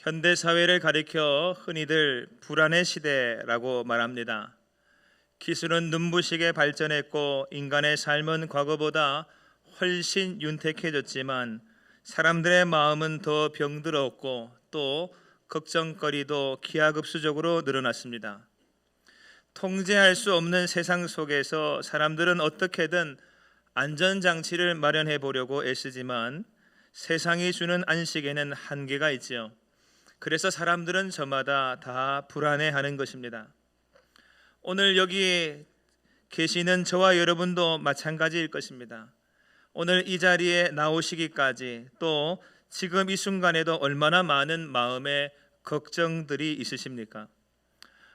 현대 사회를 가리켜 흔히들 불안의 시대라고 말합니다. 기술은 눈부시게 발전했고 인간의 삶은 과거보다 훨씬 윤택해졌지만 사람들의 마음은 더 병들었고 또 걱정거리도 기하급수적으로 늘어났습니다. 통제할 수 없는 세상 속에서 사람들은 어떻게든 안전장치를 마련해 보려고 애쓰지만 세상이 주는 안식에는 한계가 있지요. 그래서 사람들은 저마다 다 불안해하는 것입니다. 오늘 여기 계시는 저와 여러분도 마찬가지일 것입니다. 오늘 이 자리에 나오시기까지 또 지금 이 순간에도 얼마나 많은 마음의 걱정들이 있으십니까?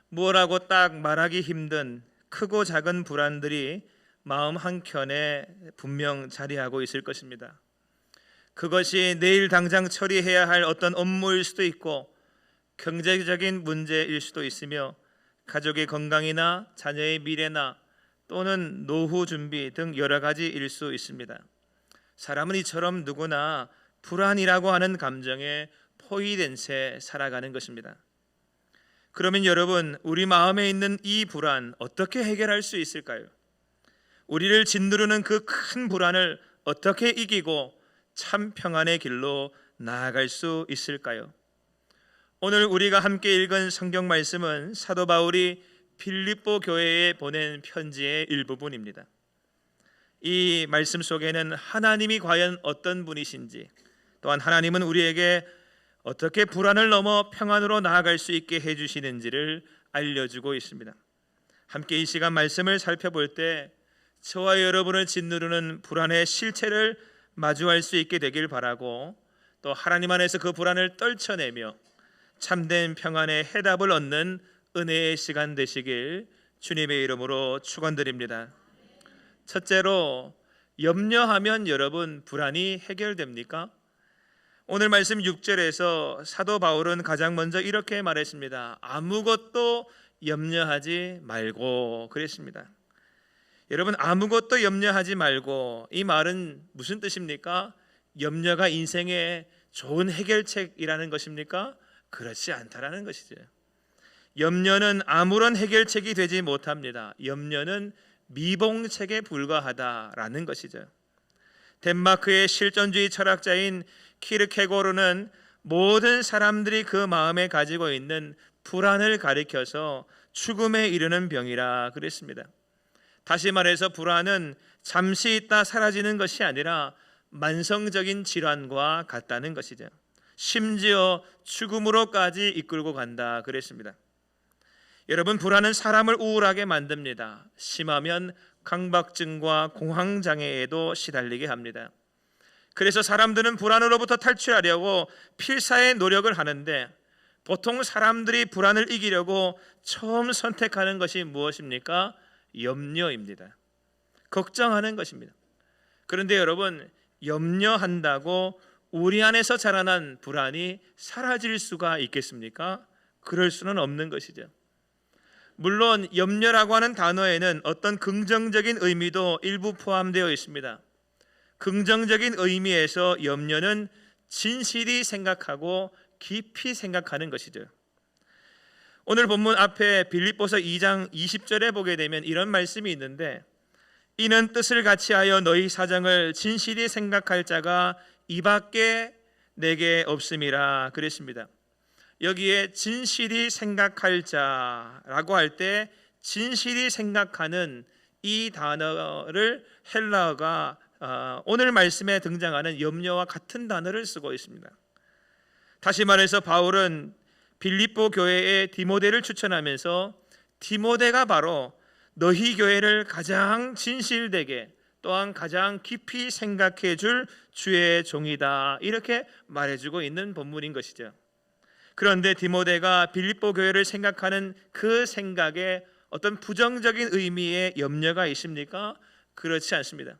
무엇라고 딱 말하기 힘든 크고 작은 불안들이 마음 한켠에 분명 자리하고 있을 것입니다. 그것이 내일 당장 처리해야 할 어떤 업무일 수도 있고 경제적인 문제일 수도 있으며 가족의 건강이나 자녀의 미래나 또는 노후 준비 등 여러 가지일 수 있습니다. 사람은 이처럼 누구나 불안이라고 하는 감정에 포위된 채 살아가는 것입니다. 그러면 여러분, 우리 마음에 있는 이 불안 어떻게 해결할 수 있을까요? 우리를 짓누르는 그 큰 불안을 어떻게 이기고 참 평안의 길로 나아갈 수 있을까요? 오늘 우리가 함께 읽은 성경 말씀은 사도 바울이 빌립보 교회에 보낸 편지의 일부분입니다. 이 말씀 속에는 하나님이 과연 어떤 분이신지, 또한 하나님은 우리에게 어떻게 불안을 넘어 평안으로 나아갈 수 있게 해주시는지를 알려주고 있습니다. 함께 이 시간 말씀을 살펴볼 때 저와 여러분을 짓누르는 불안의 실체를 마주할 수 있게 되길 바라고, 또 하나님 안에서 그 불안을 떨쳐내며 참된 평안의 해답을 얻는 은혜의 시간 되시길 주님의 이름으로 축원드립니다. 첫째로, 염려하면 여러분 불안이 해결됩니까? 오늘 말씀 6절에서 사도 바울은 가장 먼저 이렇게 말했습니다. 아무것도 염려하지 말고 그랬습니다. 여러분, 아무것도 염려하지 말고, 이 말은 무슨 뜻입니까? 염려가 인생의 좋은 해결책이라는 것입니까? 그렇지 않다라는 것이죠. 염려는 아무런 해결책이 되지 못합니다. 염려는 미봉책에 불과하다라는 것이죠. 덴마크의 실존주의 철학자인 키르케고르는 모든 사람들이 그 마음에 가지고 있는 불안을 가리켜서 죽음에 이르는 병이라 그랬습니다. 다시 말해서 불안은 잠시 있다 사라지는 것이 아니라 만성적인 질환과 같다는 것이죠. 심지어 죽음으로까지 이끌고 간다 그랬습니다. 여러분, 불안은 사람을 우울하게 만듭니다. 심하면 강박증과 공황장애에도 시달리게 합니다. 그래서 사람들은 불안으로부터 탈출하려고 필사의 노력을 하는데, 보통 사람들이 불안을 이기려고 처음 선택하는 것이 무엇입니까? 염려입니다. 걱정하는 것입니다. 그런데 여러분, 염려한다고 우리 안에서 자라난 불안이 사라질 수가 있겠습니까? 그럴 수는 없는 것이죠. 물론 염려라고 하는 단어에는 어떤 긍정적인 의미도 일부 포함되어 있습니다. 긍정적인 의미에서 염려는 진실이 생각하고 깊이 생각하는 것이죠. 오늘 본문 앞에 빌립보서 2장 20절에 보게 되면 이런 말씀이 있는데, 이는 뜻을 같이하여 너희 사정을 진실이 생각할 자가 이밖에 내게 없음이라 그랬습니다. 여기에 진실이 생각할 자라고 할 때 진실이 생각하는 이 단어를 헬라어가 오늘 말씀에 등장하는 염려와 같은 단어를 쓰고 있습니다. 다시 말해서 바울은 빌립보 교회에 디모데를 추천하면서 디모데가 바로 너희 교회를 가장 진실되게 또한 가장 깊이 생각해 줄 주의 종이다, 이렇게 말해주고 있는 본문인 것이죠. 그런데 디모데가 빌립보 교회를 생각하는 그 생각에 어떤 부정적인 의미의 염려가 있습니까? 그렇지 않습니다.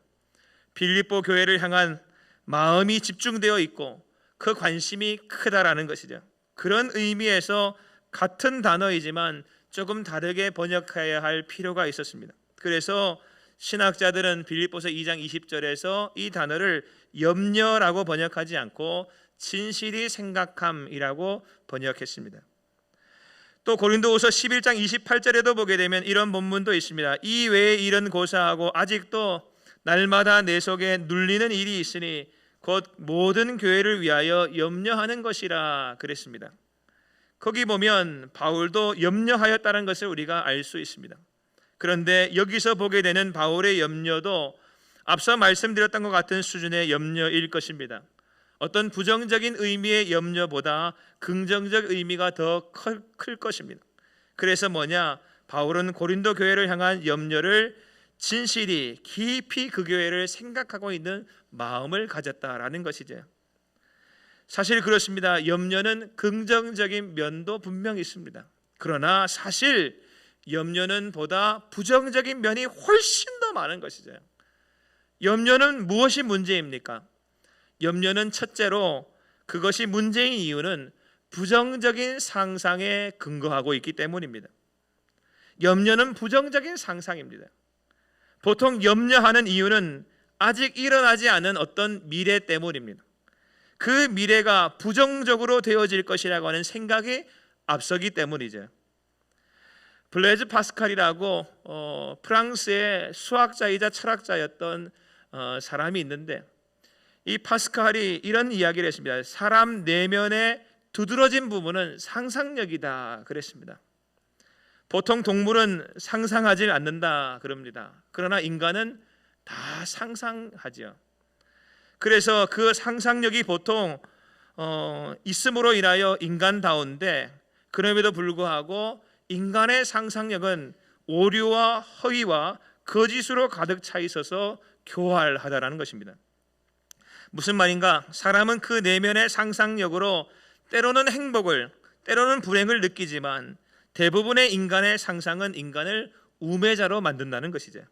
빌립보 교회를 향한 마음이 집중되어 있고 그 관심이 크다라는 것이죠. 그런 의미에서 같은 단어이지만 조금 다르게 번역해야 할 필요가 있었습니다. 그래서 신학자들은 빌립보서 2장 20절에서 이 단어를 염려라고 번역하지 않고 진실이 생각함이라고 번역했습니다. 또 고린도후서 11장 28절에도 보게 되면 이런 본문도 있습니다. 이 외에 일은 고사하고 아직도 날마다 내 속에 눌리는 일이 있으니 곧 모든 교회를 위하여 염려하는 것이라 그랬습니다. 거기 보면 바울도 염려하였다는 것을 우리가 알 수 있습니다. 그런데 여기서 보게 되는 바울의 염려도 앞서 말씀드렸던 것 같은 수준의 염려일 것입니다. 어떤 부정적인 의미의 염려보다 긍정적 의미가 더 클 것입니다. 그래서 뭐냐? 바울은 고린도 교회를 향한 염려를 진실이 깊이 그 교회를 생각하고 있는 마음을 가졌다라는 것이죠. 사실 그렇습니다. 염려는 긍정적인 면도 분명히 있습니다. 그러나 사실 염려는 보다 부정적인 면이 훨씬 더 많은 것이죠. 염려는 무엇이 문제입니까? 염려는 첫째로 그것이 문제인 이유는 부정적인 상상에 근거하고 있기 때문입니다. 염려는 부정적인 상상입니다. 보통 염려하는 이유는 아직 일어나지 않은 어떤 미래 때문입니다. 그 미래가 부정적으로 되어질 것이라고 하는 생각이 앞서기 때문이죠. 블레즈 파스칼이라고 프랑스의 수학자이자 철학자였던 사람이 있는데, 이 파스칼이 이런 이야기를 했습니다. 사람 내면의 두드러진 부분은 상상력이다 그랬습니다. 보통 동물은 상상하지 않는다 그럽니다. 그러나 인간은 다 상상하죠. 그래서 그 상상력이 보통 있음으로 인하여 인간다운데, 그럼에도 불구하고 인간의 상상력은 오류와 허위와 거짓으로 가득 차 있어서 교활하다라는 것입니다. 무슨 말인가? 사람은 그 내면의 상상력으로 때로는 행복을, 때로는 불행을 느끼지만 대부분의 인간의 상상은 인간을 우매자로 만든다는 것이죠.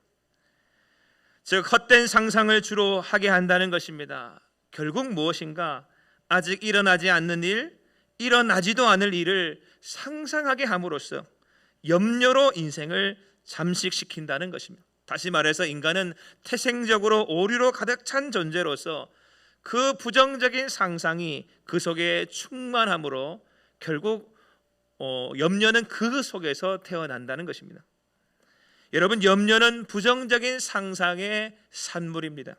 즉 헛된 상상을 주로 하게 한다는 것입니다. 결국 무엇인가? 아직 일어나지 않는 일, 일어나지도 않을 일을 상상하게 함으로써 염려로 인생을 잠식시킨다는 것입니다. 다시 말해서 인간은 태생적으로 오류로 가득 찬 존재로서 그 부정적인 상상이 그 속에 충만함으로 결국 염려는 그 속에서 태어난다는 것입니다. 여러분, 염려는 부정적인 상상의 산물입니다.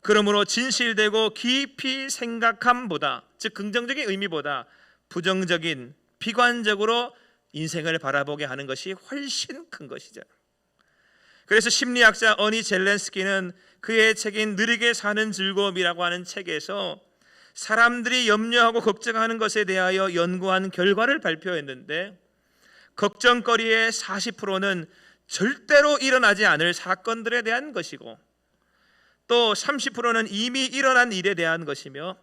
그러므로 진실되고 깊이 생각함보다, 즉 긍정적인 의미보다 부정적인 비관적으로 인생을 바라보게 하는 것이 훨씬 큰 것이죠. 그래서 심리학자 어니 젤렌스키는 그의 책인 느리게 사는 즐거움이라고 하는 책에서 사람들이 염려하고 걱정하는 것에 대하여 연구한 결과를 발표했는데, 걱정거리의 40%는 절대로 일어나지 않을 사건들에 대한 것이고, 또 30%는 이미 일어난 일에 대한 것이며,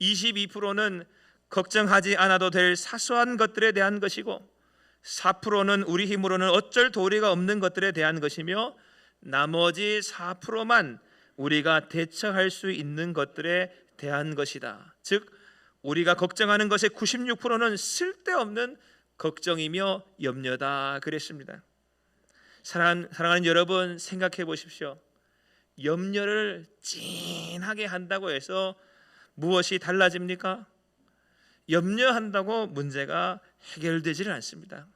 22%는 걱정하지 않아도 될 사소한 것들에 대한 것이고, 4%는 우리 힘으로는 어쩔 도리가 없는 것들에 대한 것이며, 나머지 4%만 우리가 대처할 수 있는 것들에 대한 것이다. 즉 우리가 걱정하는 것의 96%는 쓸데없는 걱정이며 염려다 그랬습니다. 사랑하는 여러분, 생각해 보십시오. 염려를 진하게 한다고 해서 무엇이 달라집니까? 염려한다고 문제가 해결되지는 않습니다.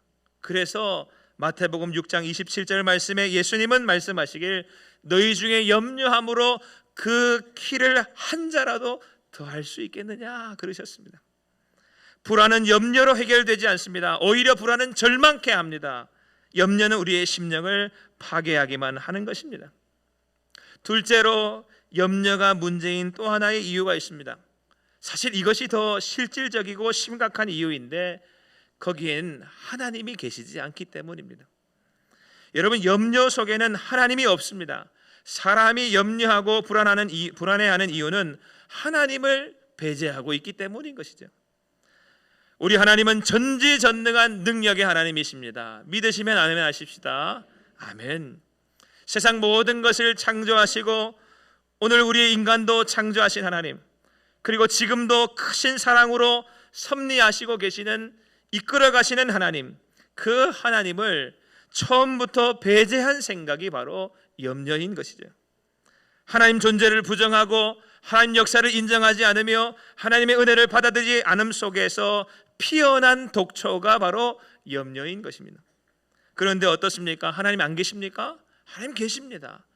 그래서 마태복음 6장 27절 말씀에 예수님은 말씀하시길 너희 중에 염려함으로 그 키를 한 자라도 더할 수 있겠느냐 그러셨습니다. 불안은 염려로 해결되지 않습니다. 오히려 불안은 절망케 합니다. 염려는 우리의 심령을 파괴하기만 하는 것입니다. 둘째로 염려가 문제인 또 하나의 이유가 있습니다. 사실 이것이 더 실질적이고 심각한 이유인데 거기엔 하나님이 계시지 않기 때문입니다. 여러분, 염려 속에는 하나님이 없습니다. 사람이 염려하고 불안해하는 이유는 하나님을 배제하고 있기 때문인 것이죠. 우리 하나님은 전지전능한 능력의 하나님이십니다. 믿으시면 아멘 하십시다. 아멘. 세상 모든 것을 창조하시고 오늘 우리의 인간도 창조하신 하나님, 그리고 지금도 크신 사랑으로 섭리하시고 계시는, 이끌어 가시는 하나님, 그 하나님을 처음부터 배제한 생각이 바로 염려인 것이죠. 하나님 존재를 부정하고 하나님 역사를 인정하지 않으며 하나님의 은혜를 받아들이지 않음 속에서 피어난 독초가 바로 염려인 것입니다. 그런데 어떻습니까? 하나님 안 계십니까? 하나님 계십니다.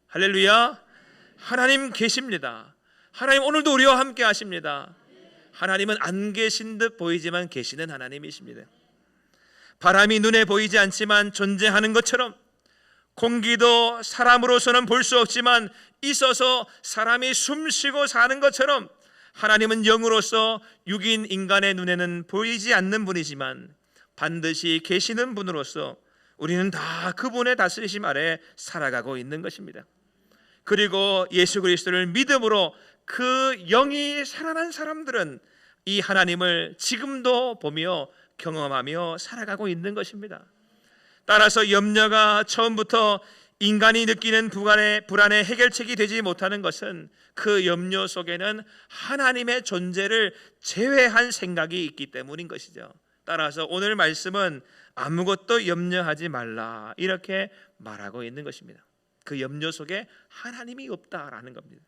할렐루야. 하나님 계십니다. 하나님 오늘도 우리와 함께 하십니다. 하나님은 안 계신 듯 보이지만 계시는 하나님이십니다. 바람이 눈에 보이지 않지만 존재하는 것처럼, 공기도 사람으로서는 볼 수 없지만 있어서 사람이 숨쉬고 사는 것처럼, 하나님은 영으로서 육인 인간의 눈에는 보이지 않는 분이지만 반드시 계시는 분으로서 우리는 다 그분의 다스리심 아래 살아가고 있는 것입니다. 그리고 예수 그리스도를 믿음으로 그 영이 살아난 사람들은 이 하나님을 지금도 보며 경험하며 살아가고 있는 것입니다. 따라서 염려가 처음부터 인간이 느끼는 불안의 해결책이 되지 못하는 것은 그 염려 속에는 하나님의 존재를 제외한 생각이 있기 때문인 것이죠. 따라서 오늘 말씀은 아무것도 염려하지 말라 이렇게 말하고 있는 것입니다. 그 염려 속에 하나님이 없다라는 겁니다.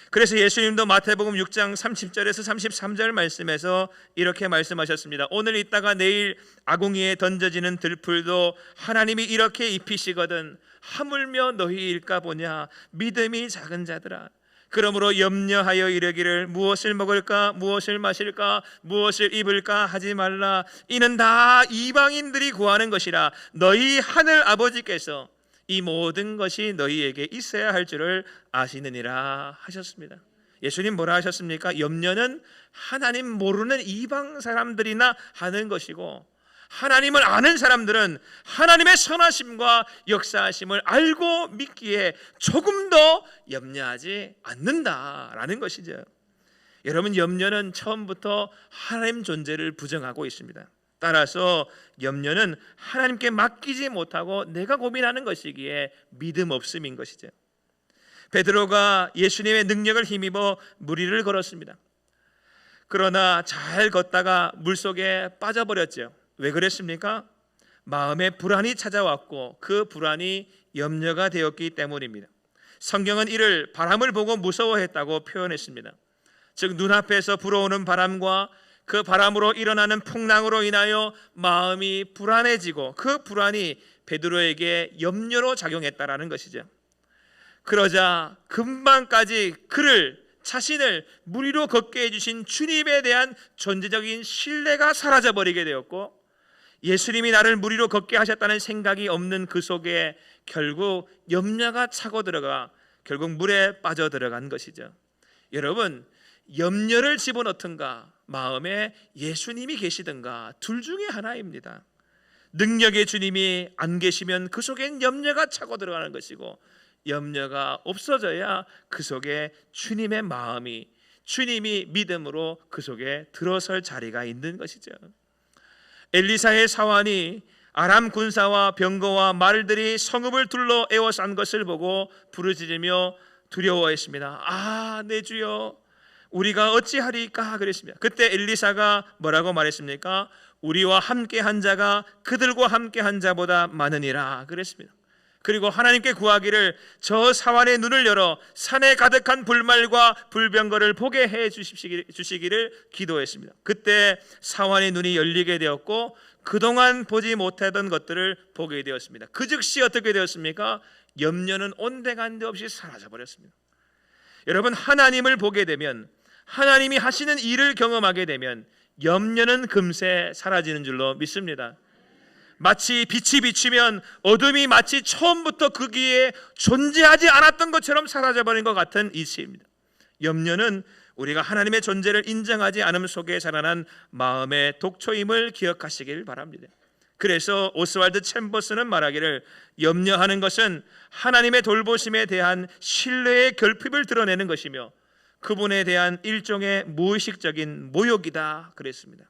그래서 예수님도 마태복음 6장 30절에서 33절 말씀에서 이렇게 말씀하셨습니다. 오늘 있다가 내일 아궁이에 던져지는 들풀도 하나님이 이렇게 입히시거든 하물며 너희일까 보냐 믿음이 작은 자들아. 그러므로 염려하여 이르기를 무엇을 먹을까 무엇을 마실까 무엇을 입을까 하지 말라. 이는 다 이방인들이 구하는 것이라. 너희 하늘 아버지께서 이 모든 것이 너희에게 있어야 할 줄을 아시느니라 하셨습니다. 예수님 뭐라 하셨습니까? 염려는 하나님 모르는 이방 사람들이나 하는 것이고, 하나님을 아는 사람들은 하나님의 선하심과 역사하심을 알고 믿기에 조금 더 염려하지 않는다라는 것이죠. 여러분, 염려는 처음부터 하나님 존재를 부정하고 있습니다. 따라서 염려는 하나님께 맡기지 못하고 내가 고민하는 것이기에 믿음 없음인 것이죠. 베드로가 예수님의 능력을 힘입어 물 위를 걸었습니다. 그러나 잘 걷다가 물속에 빠져버렸죠. 왜 그랬습니까? 마음에 불안이 찾아왔고 그 불안이 염려가 되었기 때문입니다. 성경은 이를 바람을 보고 무서워했다고 표현했습니다. 즉 눈앞에서 불어오는 바람과 그 바람으로 일어나는 풍랑으로 인하여 마음이 불안해지고 그 불안이 베드로에게 염려로 작용했다라는 것이죠. 그러자 금방까지 자신을 물 위로 걷게 해주신 주님에 대한 존재적인 신뢰가 사라져버리게 되었고, 예수님이 나를 물 위로 걷게 하셨다는 생각이 없는 그 속에 결국 염려가 차고 들어가 결국 물에 빠져들어간 것이죠. 여러분, 염려를 집어넣든가 마음에 예수님이 계시든가 둘 중에 하나입니다. 능력의 주님이 안 계시면 그 속엔 염려가 차고 들어가는 것이고, 염려가 없어져야 그 속에 주님의 마음이, 주님이 믿음으로 그 속에 들어설 자리가 있는 것이죠. 엘리사의 사환이 아람 군사와 병거와 말들이 성읍을 둘러 에워싼 것을 보고 부르짖으며 두려워했습니다. 아, 내 주여, 우리가 어찌하리까 그랬습니다. 그때 엘리사가 뭐라고 말했습니까? 우리와 함께 한 자가 그들과 함께 한 자보다 많으니라 그랬습니다. 그리고 하나님께 구하기를 저 사환의 눈을 열어 산에 가득한 불말과 불병거를 보게 해 주시기를 기도했습니다. 그때 사환의 눈이 열리게 되었고 그동안 보지 못하던 것들을 보게 되었습니다. 그 즉시 어떻게 되었습니까? 염려는 온데간데 없이 사라져버렸습니다. 여러분, 하나님을 보게 되면, 하나님이 하시는 일을 경험하게 되면 염려는 금세 사라지는 줄로 믿습니다. 마치 빛이 비치면 어둠이 마치 처음부터 거기에 존재하지 않았던 것처럼 사라져버린 것 같은 이치입니다. 염려는 우리가 하나님의 존재를 인정하지 않음 속에 자라난 마음의 독초임을 기억하시길 바랍니다. 그래서 오스왈드 챔버스는 말하기를 염려하는 것은 하나님의 돌보심에 대한 신뢰의 결핍을 드러내는 것이며 그분에 대한 일종의 무의식적인 모욕이다 그랬습니다.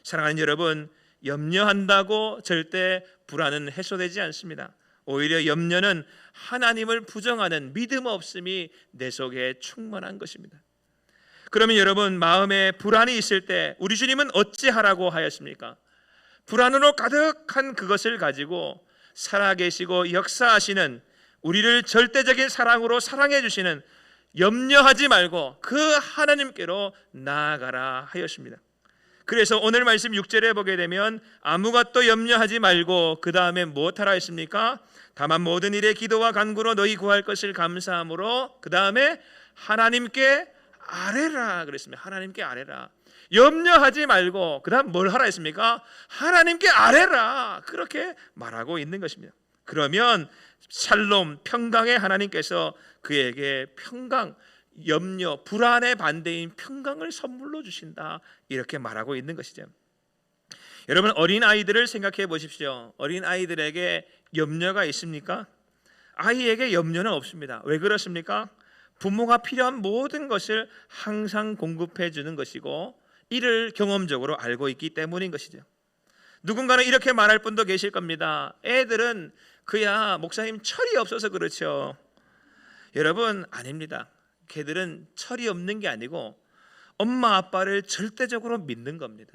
사랑하는 여러분, 염려한다고 절대 불안은 해소되지 않습니다. 오히려 염려는 하나님을 부정하는 믿음 없음이 내 속에 충만한 것입니다. 그러면 여러분, 마음에 불안이 있을 때 우리 주님은 어찌하라고 하였습니까? 불안으로 가득한 그것을 가지고 살아계시고 역사하시는, 우리를 절대적인 사랑으로 사랑해 주시는 염려하지 말고 그 하나님께로 나아가라 하였습니다. 그래서 오늘 말씀 6절에 보게 되면 아무것도 염려하지 말고 그 다음에 무엇하라 했습니까? 다만 모든 일에 기도와 간구로 너희 구할 것을 감사함으로 그 다음에 하나님께 아뢰라 그랬습니다. 하나님께 아뢰라. 염려하지 말고 그 다음 뭘 하라 했습니까? 하나님께 아뢰라 그렇게 말하고 있는 것입니다. 그러면 샬롬 평강의 하나님께서 그에게 평강, 염려, 불안의 반대인 평강을 선물로 주신다 이렇게 말하고 있는 것이죠. 여러분 어린아이들을 생각해 보십시오. 어린아이들에게 염려가 있습니까? 아이에게 염려는 없습니다. 왜 그렇습니까? 부모가 필요한 모든 것을 항상 공급해 주는 것이고 이를 경험적으로 알고 있기 때문인 것이죠. 누군가는 이렇게 말할 분도 계실 겁니다. 애들은 그야 목사님 철이 없어서 그렇죠. 여러분 아닙니다. 걔들은 철이 없는 게 아니고 엄마 아빠를 절대적으로 믿는 겁니다.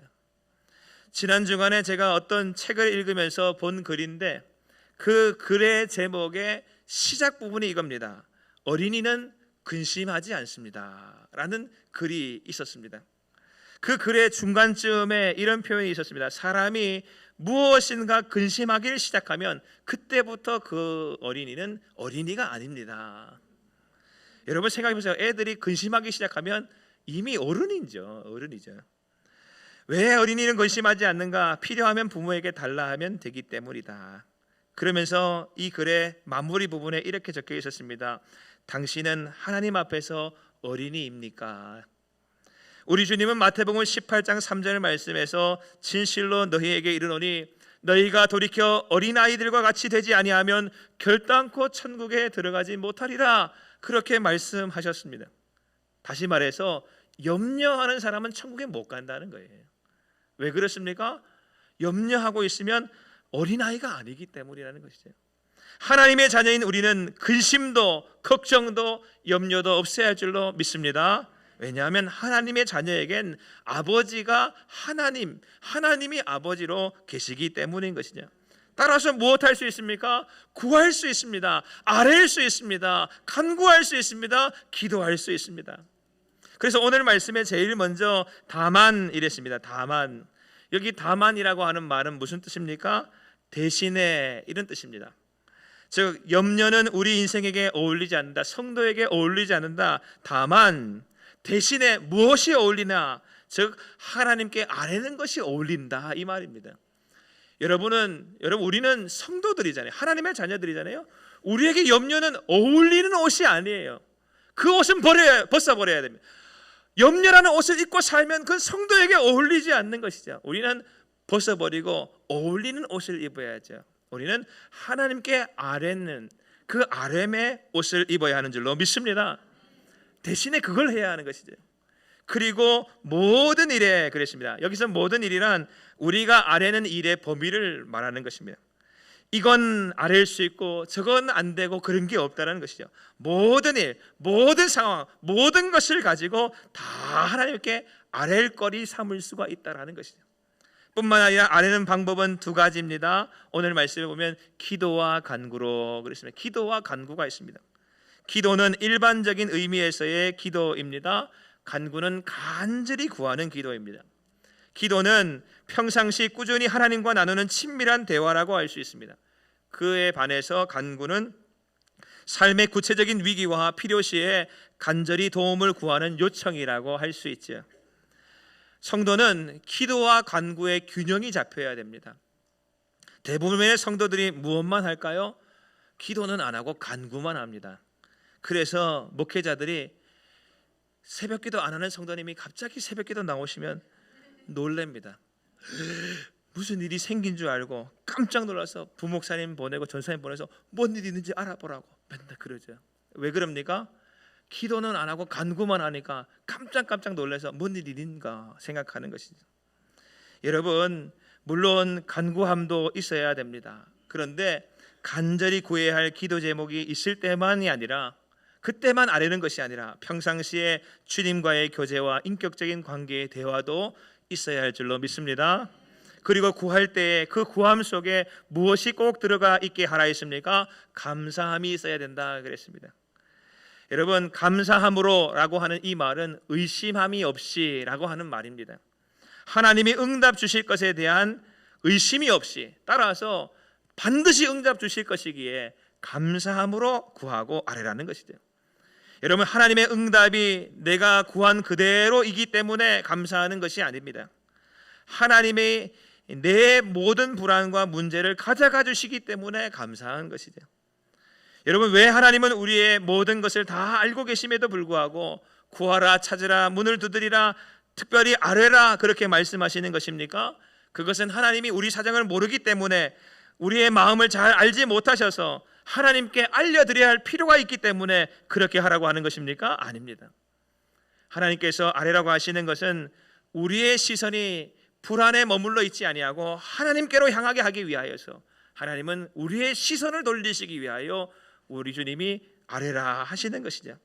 지난 주간에 제가 어떤 책을 읽으면서 본 글인데 그 글의 제목의 시작 부분이 이겁니다. 어린이는 근심하지 않습니다 라는 글이 있었습니다. 그 글의 중간쯤에 이런 표현이 있었습니다. 사람이 무엇인가 근심하기를 시작하면 그때부터 그 어린이는 어린이가 아닙니다. 여러분 생각해 보세요. 애들이 근심하기 시작하면 이미 어른이죠. 왜 어린이는 근심하지 않는가? 필요하면 부모에게 달라 하면 되기 때문이다. 그러면서 이 글의 마무리 부분에 이렇게 적혀 있었습니다. 당신은 하나님 앞에서 어린이입니까? 우리 주님은 마태복음 18장 3절 말씀에서 진실로 너희에게 이르노니 너희가 돌이켜 어린아이들과 같이 되지 아니하면 결단코 천국에 들어가지 못하리라 그렇게 말씀하셨습니다. 다시 말해서 염려하는 사람은 천국에 못 간다는 거예요. 왜 그렇습니까? 염려하고 있으면 어린아이가 아니기 때문이라는 것이죠. 하나님의 자녀인 우리는 근심도 걱정도 염려도 없어야 할 줄로 믿습니다. 왜냐하면 하나님의 자녀에겐 아버지가 하나님이 아버지로 계시기 때문인 것이죠. 따라서 무엇할 수 있습니까? 구할 수 있습니다. 아뢰일 수 있습니다. 간구할 수 있습니다. 기도할 수 있습니다. 그래서 오늘 말씀에 제일 먼저 다만 이랬습니다. 다만. 여기 다만이라고 하는 말은 무슨 뜻입니까? 대신에 이런 뜻입니다. 즉 염려는 우리 인생에게 어울리지 않는다. 성도에게 어울리지 않는다. 다만 대신에 무엇이 어울리나? 즉 하나님께 아뢰는 것이 어울린다 이 말입니다. 여러분 우리는 성도들이잖아요. 하나님의 자녀들이잖아요. 우리에게 염려는 어울리는 옷이 아니에요. 그 옷은 벗어버려야 됩니다. 염려라는 옷을 입고 살면 그 성도에게 어울리지 않는 것이죠. 우리는 벗어버리고 어울리는 옷을 입어야죠. 우리는 하나님께 아뢰는 그 아뢰의 옷을 입어야 하는 줄로 믿습니다. 대신에 그걸 해야 하는 것이죠. 그리고 모든 일에 그랬습니다. 여기서 모든 일이란 우리가 아뢰는 일의 범위를 말하는 것입니다. 이건 아뢰일 수 있고 저건 안 되고 그런 게 없다는 것이죠. 모든 일, 모든 상황, 모든 것을 가지고 다 하나님께 아뢰일 거리 삼을 수가 있다는 것이죠. 뿐만 아니라 아뢰는 방법은 두 가지입니다. 오늘 말씀에 보면 기도와 간구로 그랬습니다. 기도와 간구가 있습니다. 기도는 일반적인 의미에서의 기도입니다. 간구는 간절히 구하는 기도입니다. 기도는 평상시 꾸준히 하나님과 나누는 친밀한 대화라고 할 수 있습니다. 그에 반해서 간구는 삶의 구체적인 위기와 필요시에 간절히 도움을 구하는 요청이라고 할 수 있죠. 성도는 기도와 간구의 균형이 잡혀야 됩니다. 대부분의 성도들이 무엇만 할까요? 기도는 안 하고 간구만 합니다. 그래서 목회자들이 새벽기도 안 하는 성도님이 갑자기 새벽기도 나오시면 놀랍니다. 무슨 일이 생긴 줄 알고 깜짝 놀라서 부목사님 보내고 전사님 보내서 뭔 일이 있는지 알아보라고 맨날 그러죠. 왜 그럽니까? 기도는 안 하고 간구만 하니까 깜짝 놀라서 뭔 일이 있는가 생각하는 것이죠. 여러분 물론 간구함도 있어야 됩니다. 그런데 간절히 구해야 할 기도 제목이 있을 때만이 아니라 그때만 아뢰는 것이 아니라 평상시에 주님과의 교제와 인격적인 관계의 대화도 있어야 할 줄로 믿습니다. 그리고 구할 때 그 구함 속에 무엇이 꼭 들어가 있게 하라 했습니까? 감사함이 있어야 된다 그랬습니다. 여러분, 감사함으로라고 하는 이 말은 의심함이 없이라고 하는 말입니다. 하나님이 응답 주실 것에 대한 의심이 없이, 따라서 반드시 응답 주실 것이기에 감사함으로 구하고 아뢰라는 것이죠. 여러분, 하나님의 응답이 내가 구한 그대로이기 때문에 감사하는 것이 아닙니다. 하나님이 내 모든 불안과 문제를 가져가 주시기 때문에 감사한 것이죠. 여러분, 왜 하나님은 우리의 모든 것을 다 알고 계심에도 불구하고 구하라, 찾으라, 문을 두드리라, 특별히 아뢰라 그렇게 말씀하시는 것입니까? 그것은 하나님이 우리 사정을 모르기 때문에, 우리의 마음을 잘 알지 못하셔서 하나님께 알려드려야 할 필요가 있기 때문에 그렇게 하라고 하는 것입니까? 아닙니다. 하나님께서 아뢰라고 하시는 것은 우리의 시선이 불안에 머물러 있지 아니하고 하나님께로 향하게 하기 위하여서, 하나님은 우리의 시선을 돌리시기 위하여 우리 주님이 아뢰라 하시는 것이죠.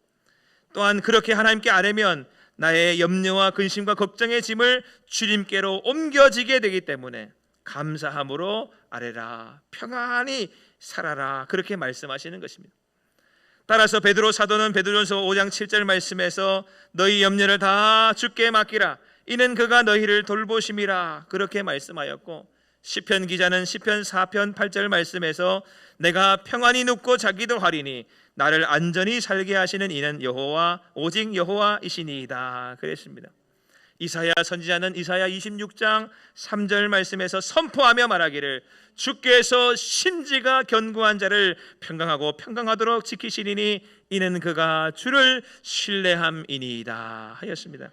또한 그렇게 하나님께 아뢰면 나의 염려와 근심과 걱정의 짐을 주님께로 옮겨지게 되기 때문에 감사함으로 아뢰라, 평안히 살아라 그렇게 말씀하시는 것입니다. 따라서 베드로 사도는 베드로전서 5장 7절 말씀에서 너희 염려를 다 주께 맡기라, 이는 그가 너희를 돌보심이라 그렇게 말씀하였고, 시편 기자는 시편 4편 8절 말씀에서 내가 평안히 눕고 자기도 하리니 나를 안전히 살게 하시는 이는 여호와, 오직 여호와이시니이다 그랬습니다. 이사야 선지자는 이사야 26장 3절 말씀에서 선포하며 말하기를 주께서 심지가 견고한 자를 평강하고 평강하도록 지키시리니 이는 그가 주를 신뢰함이니이다 하였습니다.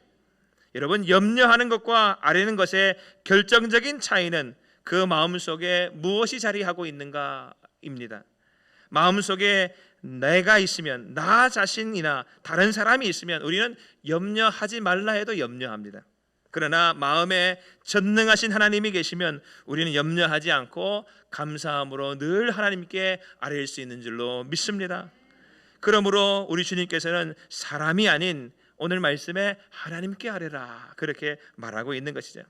여러분, 염려하는 것과 아뢰는 것의 결정적인 차이는 그 마음속에 무엇이 자리하고 있는가입니다. 마음속에 내가 있으면, 나 자신이나 다른 사람이 있으면 우리는 염려하지 말라 해도 염려합니다. 그러나 마음에 전능하신 하나님이 계시면 우리는 염려하지 않고 감사함으로 늘 하나님께 아뢰일 수 있는 줄로 믿습니다. 그러므로 우리 주님께서는 사람이 아닌 오늘 말씀에 하나님께 아뢰라 그렇게 말하고 있는 것이죠.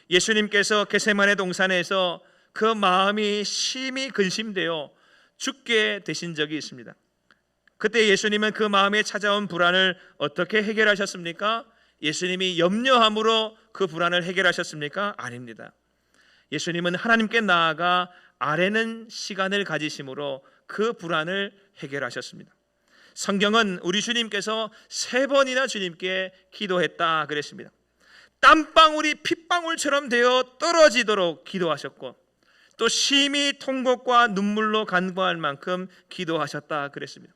예수님께서 겟세마네 동산에서 그 마음이 심히 근심되어 죽게 되신 적이 있습니다. 그때 예수님은 그 마음에 찾아온 불안을 어떻게 해결하셨습니까? 예수님이 염려함으로 그 불안을 해결하셨습니까? 아닙니다. 예수님은 하나님께 나아가 아뢰는 시간을 가지심으로 그 불안을 해결하셨습니다. 성경은 우리 주님께서 3번이나 주님께 기도했다 그랬습니다. 땀방울이 핏방울처럼 되어 떨어지도록 기도하셨고, 또 심히 통곡과 눈물로 간구할 만큼 기도하셨다 그랬습니다.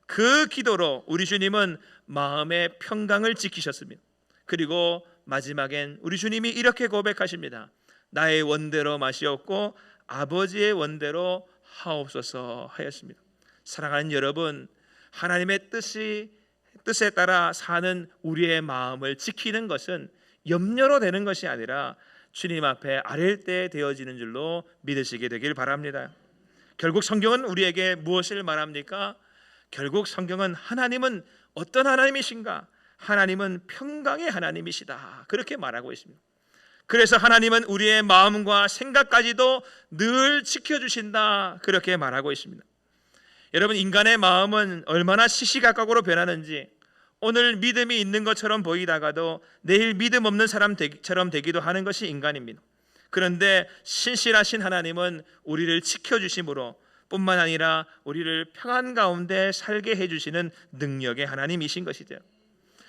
그 기도로 우리 주님은 마음의 평강을 지키셨습니다. 그리고 마지막엔 우리 주님이 이렇게 고백하십니다. 나의 원대로 마시옵고 아버지의 원대로 하옵소서 하였습니다. 사랑하는 여러분, 하나님의 뜻에 따라 사는 우리의 마음을 지키는 것은 염려로 되는 것이 아니라 주님 앞에 아뢰일 때 되어지는 줄로 믿으시게 되길 바랍니다. 결국 성경은 우리에게 무엇을 말합니까? 결국 성경은 하나님은 어떤 하나님이신가? 하나님은 평강의 하나님이시다 그렇게 말하고 있습니다. 그래서 하나님은 우리의 마음과 생각까지도 늘 지켜주신다 그렇게 말하고 있습니다. 여러분, 인간의 마음은 얼마나 시시각각으로 변하는지, 오늘 믿음이 있는 것처럼 보이다가도 내일 믿음 없는 사람처럼 되기도 하는 것이 인간입니다. 그런데 신실하신 하나님은 우리를 지켜주심으로 뿐만 아니라 우리를 평안 가운데 살게 해주시는 능력의 하나님이신 것이죠.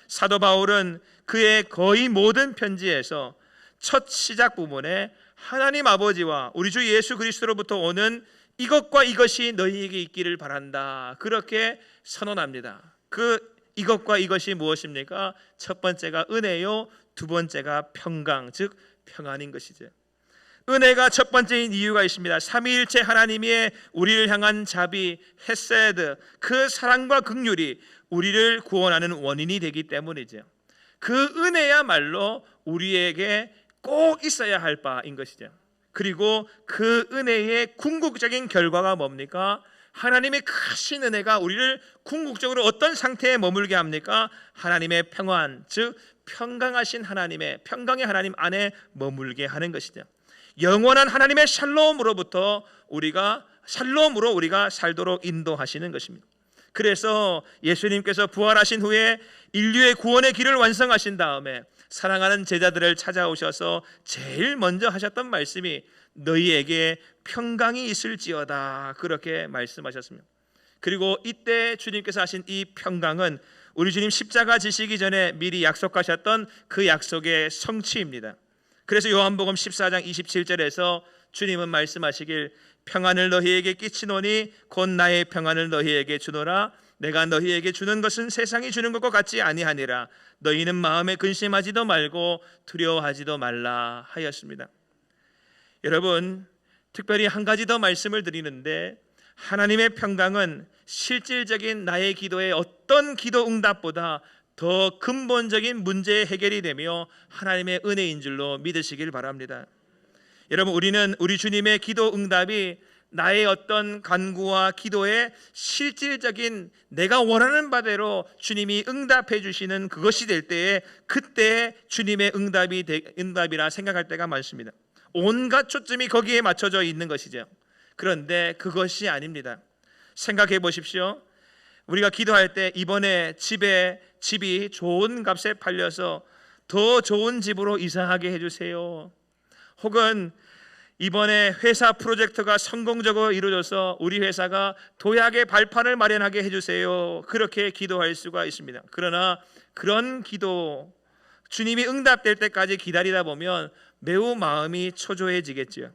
사도 바울은 그의 거의 모든 편지에서 첫 시작 부분에 하나님 아버지와 우리 주 예수 그리스도로부터 오는 이것과 이것이 너희에게 있기를 바란다 그렇게 선언합니다. 이것과 이것이 무엇입니까? 첫 번째가 은혜요, 두 번째가 평강, 즉 평안인 것이죠. 은혜가 첫 번째인 이유가 있습니다. 삼위일체 하나님의 우리를 향한 자비, 헤세드, 그 사랑과 긍휼이 우리를 구원하는 원인이 되기 때문이죠. 그 은혜야말로 우리에게 꼭 있어야 할 바인 것이죠. 그리고 그 은혜의 궁극적인 결과가 뭡니까? 하나님의 크신 은혜가 우리를 궁극적으로 어떤 상태에 머물게 합니까? 하나님의 평안, 즉 평강하신 하나님의 평강의 하나님 안에 머물게 하는 것이죠. 영원한 하나님의 샬롬으로 우리가 살도록 인도하시는 것입니다. 그래서 예수님께서 부활하신 후에 인류의 구원의 길을 완성하신 다음에 사랑하는 제자들을 찾아오셔서 제일 먼저 하셨던 말씀이 너희에게 평강이 있을지어다, 그렇게 말씀하셨습니다. 그리고 이때 주님께서 하신 이 평강은 우리 주님 십자가 지시기 전에 미리 약속하셨던 그 약속의 성취입니다. 그래서 요한복음 14장 27절에서 주님은 말씀하시길 평안을 너희에게 끼치노니 곧 나의 평안을 너희에게 주노라. 내가 너희에게 주는 것은 세상이 주는 것과 같지 아니하니라. 너희는 마음에 근심하지도 말고 두려워하지도 말라 하였습니다. 여러분, 특별히 한 가지 더 말씀을 드리는데, 하나님의 평강은 실질적인 나의 기도의 어떤 기도 응답보다 더 근본적인 문제의 해결이 되며 하나님의 은혜인 줄로 믿으시길 바랍니다. 여러분, 우리는 우리 주님의 기도 응답이 나의 어떤 간구와 기도에 실질적인 내가 원하는 바대로 주님이 응답해 주시는 그것이 될 때에, 그때 주님의 응답이라 생각할 때가 많습니다. 온갖 초점이 거기에 맞춰져 있는 것이죠. 그런데 그것이 아닙니다. 생각해 보십시오. 우리가 기도할 때 이번에 집이 좋은 값에 팔려서 더 좋은 집으로 이사하게 해주세요. 혹은 이번에 회사 프로젝트가 성공적으로 이루어져서 우리 회사가 도약의 발판을 마련하게 해주세요. 그렇게 기도할 수가 있습니다. 그러나 그런 기도, 주님이 응답될 때까지 기다리다 보면 매우 마음이 초조해지겠지요.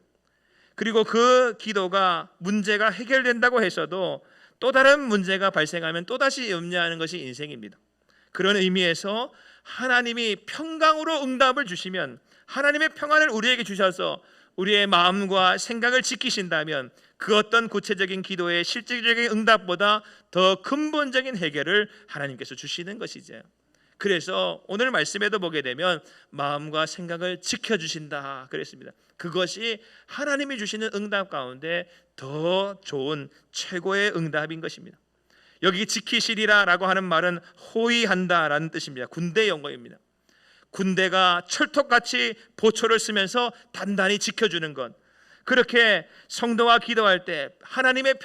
그리고 그 기도가 문제가 해결된다고 해서도 또 다른 문제가 발생하면 또다시 염려하는 것이 인생입니다. 그런 의미에서 하나님이 평강으로 응답을 주시면, 하나님의 평안을 우리에게 주셔서 우리의 마음과 생각을 지키신다면 그 어떤 구체적인 기도의 실질적인 응답보다 더 근본적인 해결을 하나님께서 주시는 것이죠. 그래서 오늘 말씀에도 보게 되면 마음과 생각을 지켜주신다 그랬습니다. 그것이 하나님이 주시는 응답 가운데 더 좋은 최고의 응답인 것입니다. 여기 지키시리라 라고 하는 말은 호위한다 라는 뜻입니다. 군대 용어입니다. 군대가 철통같이 보초를 쓰면서 단단히 지켜주는 것, 그렇게 성도가 기도할 때 하나님의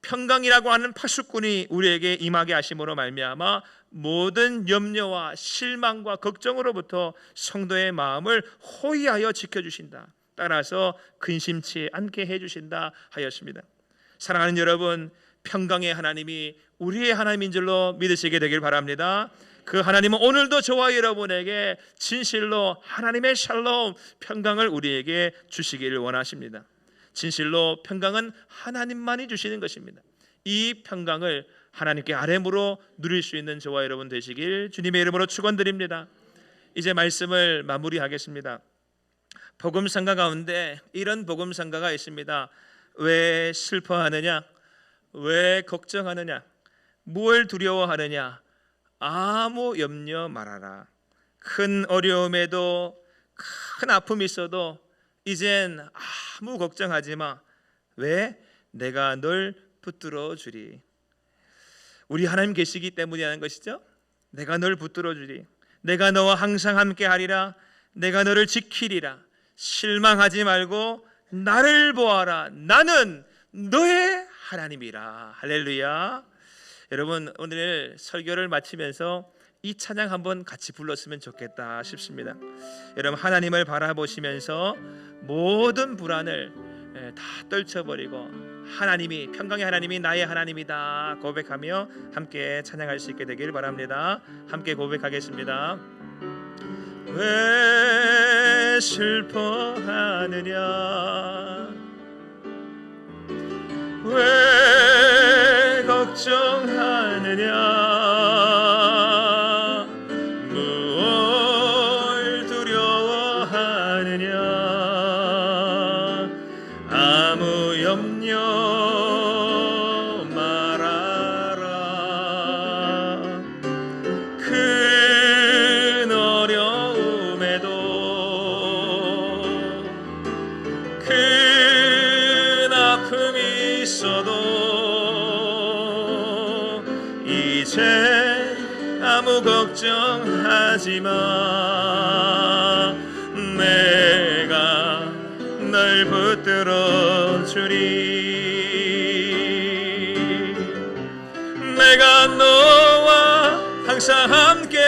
평강이라고 하는 파수꾼이 우리에게 임하게 하심으로 말미암아 모든 염려와 실망과 걱정으로부터 성도의 마음을 호위하여 지켜주신다, 따라서 근심치 않게 해주신다 하였습니다. 사랑하는 여러분, 평강의 하나님이 우리의 하나님인 줄로 믿으시게 되길 바랍니다. 그 하나님은 오늘도 저와 여러분에게 진실로 하나님의 샬롬, 평강을 우리에게 주시기를 원하십니다. 진실로 평강은 하나님만이 주시는 것입니다. 이 평강을 하나님께 아뢰므로 누릴 수 있는 저와 여러분 되시길 주님의 이름으로 축원드립니다. 이제 말씀을 마무리하겠습니다. 복음성가 가운데 이런 복음성가가 있습니다. 왜 슬퍼하느냐? 왜 걱정하느냐? 무엇을 두려워하느냐? 아무 염려 말아라. 큰 어려움에도 큰 아픔이 있어도 이젠 아무 걱정하지 마. 왜? 내가 널 붙들어 주리. 우리 하나님 계시기 때문이라는 것이죠. 내가 널 붙들어 주리. 내가 너와 항상 함께 하리라. 내가 너를 지키리라. 실망하지 말고 나를 보아라. 나는 너의 하나님이라. 할렐루야. 여러분, 오늘 설교를 마치면서 이 찬양 한번 같이 불렀으면 좋겠다 싶습니다. 여러분, 하나님을 바라보시면서 모든 불안을 다 떨쳐버리고 하나님이, 평강의 하나님이 나의 하나님이다 고백하며 함께 찬양할 수 있게 되길 바랍니다. 함께 고백하겠습니다. 왜 슬퍼하느냐? 왜 걱정하느냐? 무엇을 두려워하느냐? 아무 염려 말아라. 큰 어려움에도 큰 아픔이 있어도 이제 아무 걱정하지 마. 내가 널 붙들어 주리. 내가 너와 항상 함께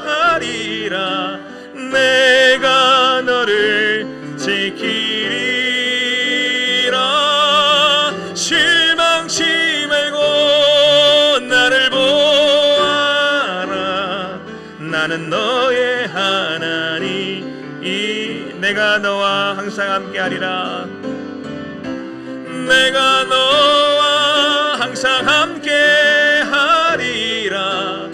하리라. 내가 너를 지키리라. 실망치 말고 나를 보아라. 나는 너의 하나님. 내가 너와 항상 함께 하리라. 내가 너와 항상 함께 하리라.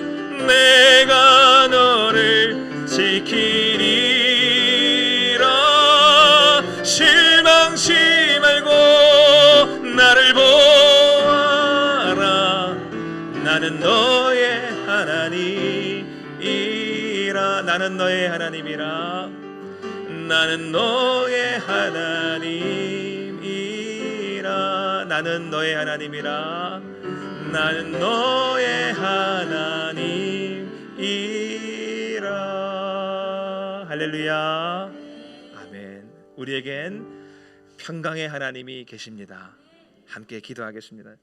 내가 너를 지키리라. 실망치 말고 나를 보아라. 나는 너의 하나님이라. 나는 너의 하나님이라. 나는 너의 하나님이라. 나는 너의 하나님이라. 나는 너의 하나님이라. 할렐루야. 아멘. 우리에겐 평강의 하나님이 계십니다. 함께 기도하겠습니다.